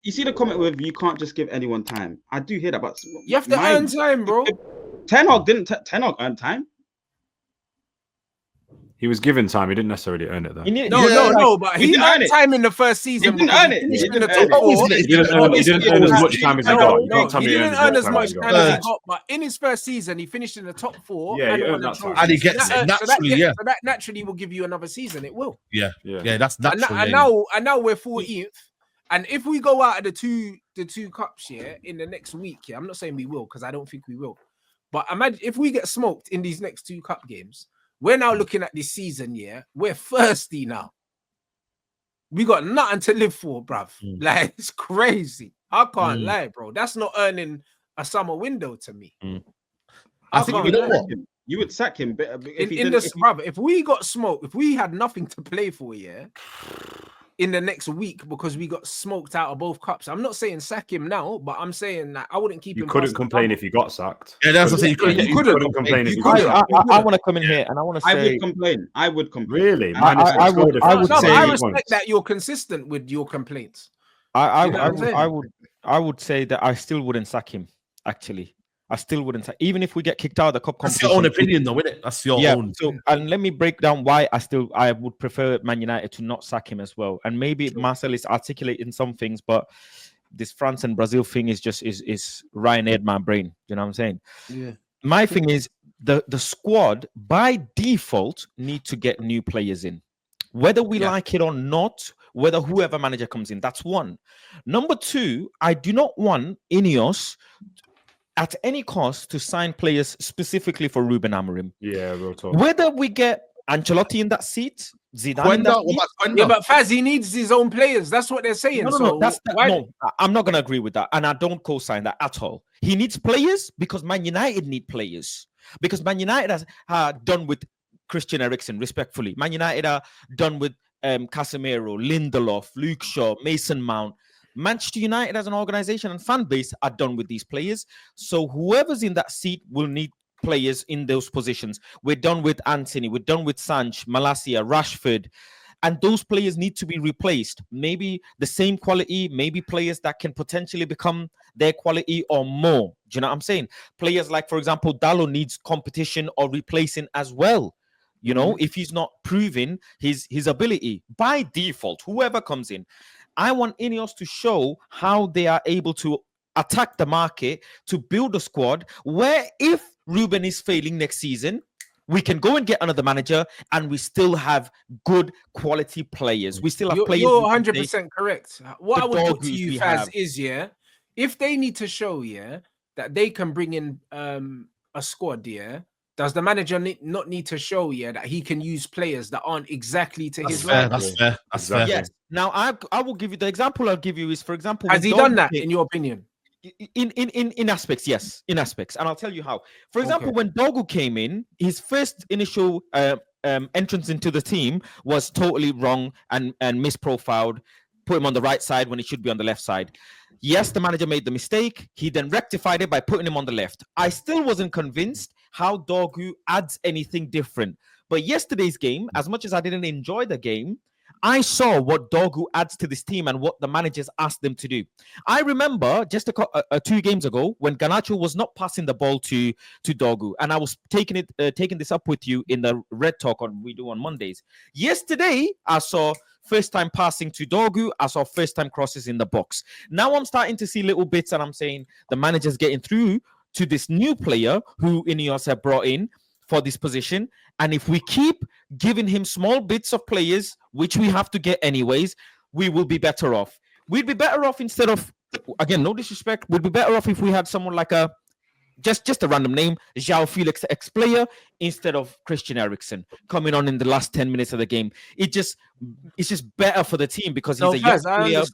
You see the comment with you can't just give anyone time. I do hear that, but you have to earn time, bro. Ten Hag earn time? He was given time. He didn't necessarily earn it though. No. But he earned time in the first season. He didn't earn it. He didn't earn as much time as he got. He didn't earn as much time as he got. But in his first season, he finished in the top 4. Yeah, he earned that time. And he gets it naturally. So that naturally will give you another season. It will. Yeah. That's natural. And now we're 14th. And if we go out of the two cups in the next week, I'm not saying we will because I don't think we will. But imagine if we get smoked in these next 2 cup games. We're now looking at this season, we're thirsty now. We got nothing to live for, bruv. Like, it's crazy. I can't lie, bro. That's not earning a summer window to me. I think you would sack him. If we got smoked, if we had nothing to play for, in the next week because we got smoked out of both cups. I'm not saying sack him now, but I'm saying that I wouldn't keep him. You couldn't complain if you got sacked. Yeah, that's what I'm saying. You couldn't complain if you got sacked. I want to come in here and I want to say I would complain. Really? I would say I respect that you're consistent with your complaints. I would say that I still wouldn't sack him, actually. I still wouldn't say, even if we get kicked out of the cup competition. That's your own opinion, though, isn't it? That's your own. So, and let me break down why I would prefer Man United to not sack him as well. And maybe Marcel is articulating some things, but this France and Brazil thing is Ryanair my brain. You know what I'm saying? Yeah. My thing is the squad by default need to get new players in, whether we like it or not. Whether whoever manager comes in, that's one. Number 2, I do not want Ineos at any cost to sign players specifically for Ruben Amorim. Yeah, real talk. Whether we get Ancelotti in that seat, Zidane in that seat. Yeah, but Faz, he needs his own players. That's what they're saying. No, I'm not going to agree with that. And I don't co-sign that at all. He needs players because Man United need players. Because Man United has done with Christian Eriksen, respectfully. Man United are done with Casemiro, Lindelof, Luke Shaw, Mason Mount. Manchester United as an organization and fan base are done with these players. So whoever's in that seat will need players in those positions. We're done with Anthony. We're done with Sanch, Malacia, Rashford. And those players need to be replaced. Maybe the same quality, maybe players that can potentially become their quality or more. Do you know what I'm saying? Players like, for example, Dalot needs competition or replacing as well. You know, if he's not proving his ability by default, whoever comes in. I want Ineos to show how they are able to attack the market, to build a squad where if Ruben is failing next season, we can go and get another manager and we still have good quality players. We still have players. You're 100% correct. What I would put to you, Faz, is, if they need to show, that they can bring in a squad, does the manager not need to show, that he can use players that aren't exactly to his level? That's fair. Yes. Now, I will give you the example I'll give you is, for example, has he done that, in your opinion? In aspects, yes, in aspects, and I'll tell you how. For example, when Dogu came in, his first initial entrance into the team was totally wrong and misprofiled. Put him on the right side when he should be on the left side. Yes, the manager made the mistake. He then rectified it by putting him on the left. I still wasn't convinced how Dogu adds anything different. But yesterday's game, as much as I didn't enjoy the game, I saw what Dogu adds to this team and what the managers asked them to do. I remember just 2 games ago when Garnacho was not passing the ball to Dogu, and I was taking this up with you in the Red Talk we do on Mondays. Yesterday, I saw first time passing to Dogu. I saw first time crosses in the box. Now I'm starting to see little bits, and I'm saying the manager's getting through to this new player who Ineos have brought in for this position. And if we keep giving him small bits of players, which we have to get anyways, we will be better off. We'd be better off instead of, again, no disrespect, we'd be better off if we had someone like just a random name, João Felix, ex-player, instead of Christian Eriksen coming on in the last 10 minutes of the game. It's just better for the team because he's a young player,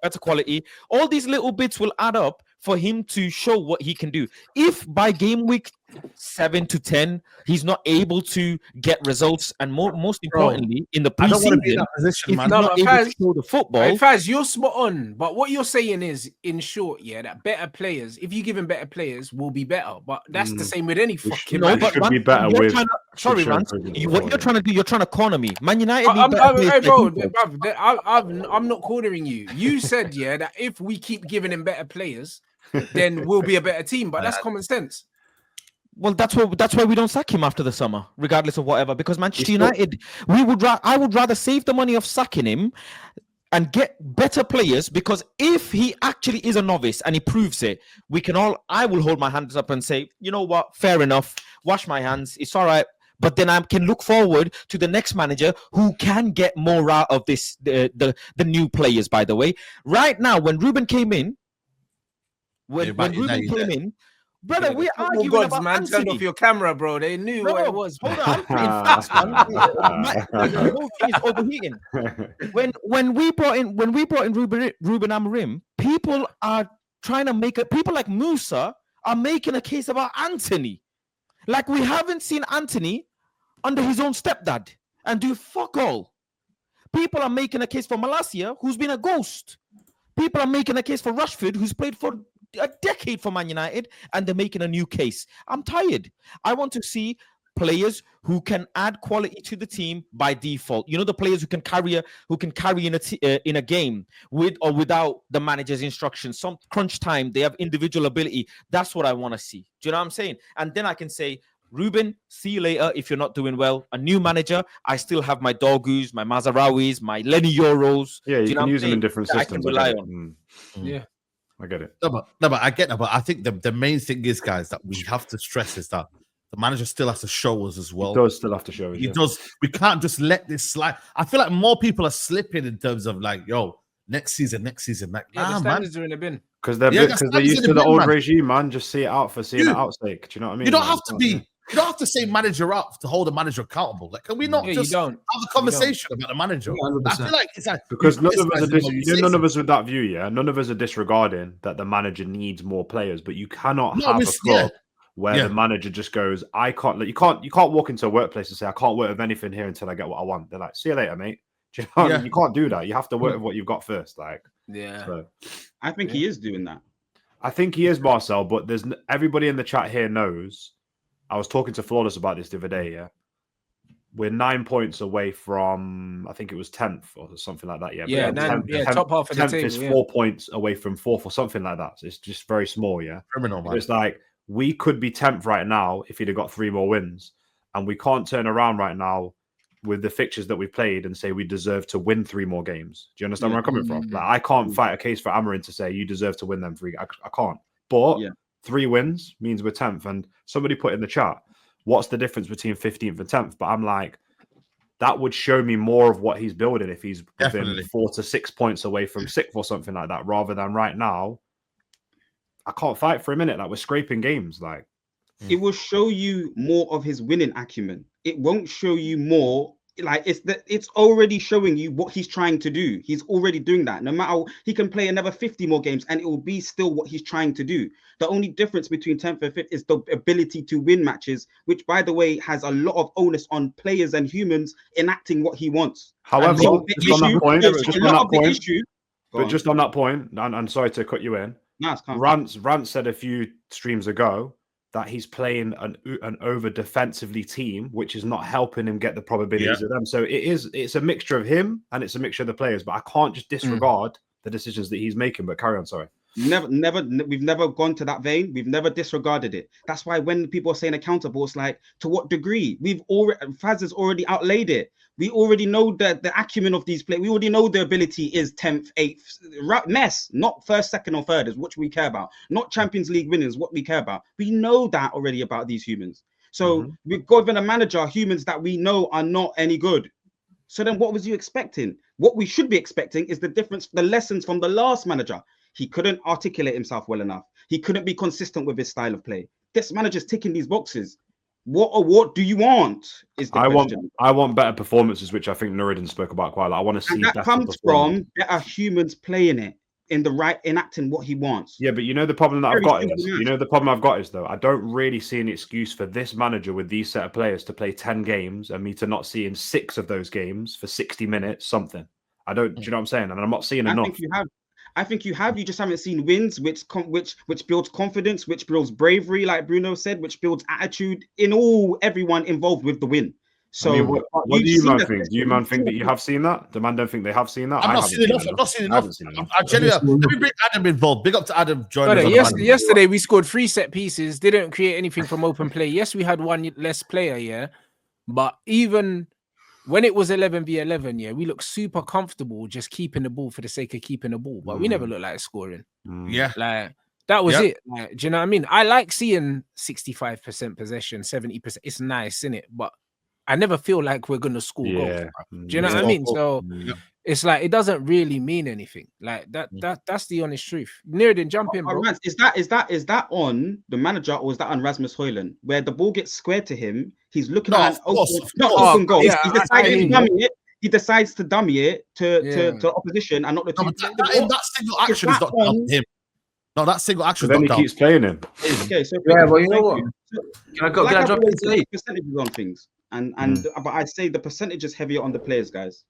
better quality. All these little bits will add up for him to show what he can do. If by game week 7 to 10, he's not able to get results, and most importantly, in the preseason, if he's not able to show the football. Faz, you're spot on. But what you're saying is, in short, that better players, if you give him better players, will be better. But that's the same with any fucking. But should be better with Sorry, show Rance. improvement What before, you're trying to do, you're trying to corner me. Man United need I'm, better I'm, players hey, than bro, defense. I'm not cornering you. You said, yeah, that if we keep giving him better players, then we'll be a better team. But that's common sense. Well, that's why we don't sack him after the summer, regardless of whatever. Because Manchester still- United, I would rather save the money of sacking him and get better players. Because if he actually is a novice and he proves it, I will hold my hands up and say, you know what, fair enough. Wash my hands. It's all right. But then I can look forward to the next manager who can get more out of this the new players. By the way, right now when Ruben came in, when Ruben came in. Brother, Yeah, the we're football arguing gods, about man, turned Anthony. off your camera, bro. They knew what it was. Hold on, I'm putting facts, man. The whole thing is overheating. When we brought in Ruben Amorim, people are trying to people like Musa are making a case about Anthony. Like we haven't seen Anthony under his own stepdad and do fuck all. People are making a case for Malacia, who's been a ghost. People are making a case for Rashford, who's played for a decade for Man United, and they're making a new case. I'm tired. I want to see players who can add quality to the team by default. You know, the players who can carry in a game with or without the manager's instructions. Some crunch time, they have individual ability. That's what I want to see. Do you know what I'm saying? And then I can say, Ruben, see you later if you're not doing well. A new manager, I still have my Dogus, my Mazraouis, my Lenny Euros. Yeah, you can use them in different that systems. I can rely on. Yeah. I get it. No, but I get that. But I think the main thing is, guys, that we have to stress is that the manager still has to show us as well. He does still have to show us. He Yeah. does. We can't just let this slide. I feel like more people are slipping in terms of like, yo, next season. Like, Yeah, the man. standards are in the bin. Because they're Yeah, used to the old man. regime, man. Just see it out for seeing Dude, it out sake. Do you know what I mean? You don't Like, have to be. You don't have to say manager up to hold a manager accountable. Like, can we not Yeah, just you don't. have a conversation about the manager? I 100%. feel like it's like because none this of us guy's are the one you say none of something. us with that view. Yeah, none of us are disregarding that the manager needs more players. But you cannot No, have a it's- club where Yeah. the manager just goes, "I can't." Like, you can't walk into a workplace and say, "I can't work with anything here until I get what I want." They're like, "See you later, mate." Do you know what I mean? Yeah. You can't do that. You have to work with what you've got first. Like, Yeah. so. I think he is doing that. I think he is Marcel, but there's everybody in the chat here knows. I was talking to Flawless about this the other day. Yeah, we're 9 points away from, I think it was 10th or something like that. Yeah, Yeah, top half of the 10th table. is Yeah. 4 points away from 4th or something like that. So it's just very small. Yeah, Criminal, so man. it's like we could be 10th right now if he'd have got 3 more wins, and we can't turn around right now with the fixtures that we played and say we deserve to win 3 more games. Do you understand where I'm coming from? Like, I can't fight a case for Amorim to say you deserve to win them 3. I can't. But 3 wins means we're 10th. And somebody put in the chat, what's the difference between 15th and 10th? But I'm like, that would show me more of what he's building if he's within Definitely. 4 to 6 points away from 6th or something like that, rather than right now, I can't fight for a minute. Like, we're scraping games. Like, It will show you more of his winning acumen. It won't show you more. Like it's already showing you what he's trying to do. He's already doing that. No matter, he can play another 50 more games and it will be still what he's trying to do. The only difference between 10th and 5th is the ability to win matches, which, by the way, has a lot of onus on players and humans enacting what he wants. however, And the just on that point, issue- just a on lot that of the point, issue. Go but on. just on that point, and I'm sorry to cut you in. No, it's calm. Rance said a few streams ago that he's playing an over defensively team, which is not helping him get the probabilities of them. So it's a mixture of him and it's a mixture of the players. But I can't just disregard the decisions that he's making. But carry on, sorry. We've never gone to that vein. We've never disregarded it. That's why when people are saying accountable, it's like, to what degree? Faz has already outlaid it. We already know the acumen of these players. We already know their ability is 10th, 8th. Mess, not 1st, 2nd, or 3rd is what we care about. Not Champions League winners, what we care about. We know that already about these humans. So we've given a manager humans that we know are not any good. So then what was you expecting? What we should be expecting is the difference, the lessons from the last manager. He couldn't articulate himself well enough. He couldn't be consistent with his style of play. This manager's ticking these boxes. What do you want? Is the question. I want better performances, which I think Nuruddin spoke about quite a lot. I want to see And that better comes performance. from better humans playing it in the right, enacting what he wants. Yeah, but you know the problem that I've Very got simple is, math. you know the problem I've got is though, I don't really see an excuse for this manager with these set of players to play 10 games and me to not see in 6 of those games for 60 minutes something. I don't. Do you know what I'm saying? And I'm not seeing I enough. think you have. I think you have. You just haven't seen wins, which builds confidence, which builds bravery, like Bruno said, which builds attitude in everyone involved with the win. So, I mean, what do you man think? Do you man think that you have? have seen that? The man don't think they have seen that. I've I not haven't seen enough. enough. I've not seen I enough. haven't seen enough. I genuinely, let me bring Adam involved. Big up to Adam joining us. Brother, on the panel. yesterday we scored 3 set pieces, didn't create anything from open play. Yes, we had one less player, yeah. But even when it was 11v11, yeah, we looked super comfortable just keeping the ball for the sake of keeping the ball. But we never looked like scoring. Yeah. Like that was it. Like, do you know what I mean? I like seeing 65% possession, 70%. It's nice, isn't it? But I never feel like we're gonna score goals. Do you know what I mean? So it's like it doesn't really mean anything. Like that's the honest truth. Nearden, jump in, bro. Is that on the manager or is that on Rasmus Højlund? Where the ball gets squared to him, he's looking at an open goal. Yeah, he decides to dummy it to opposition and not the two. That single action is not down to him. No, that single action is Then not he keeps playing him. Okay, so well, you know what? Can I drop it today? Percentages on things, but I'd say the percentage is heavier on the players, guys.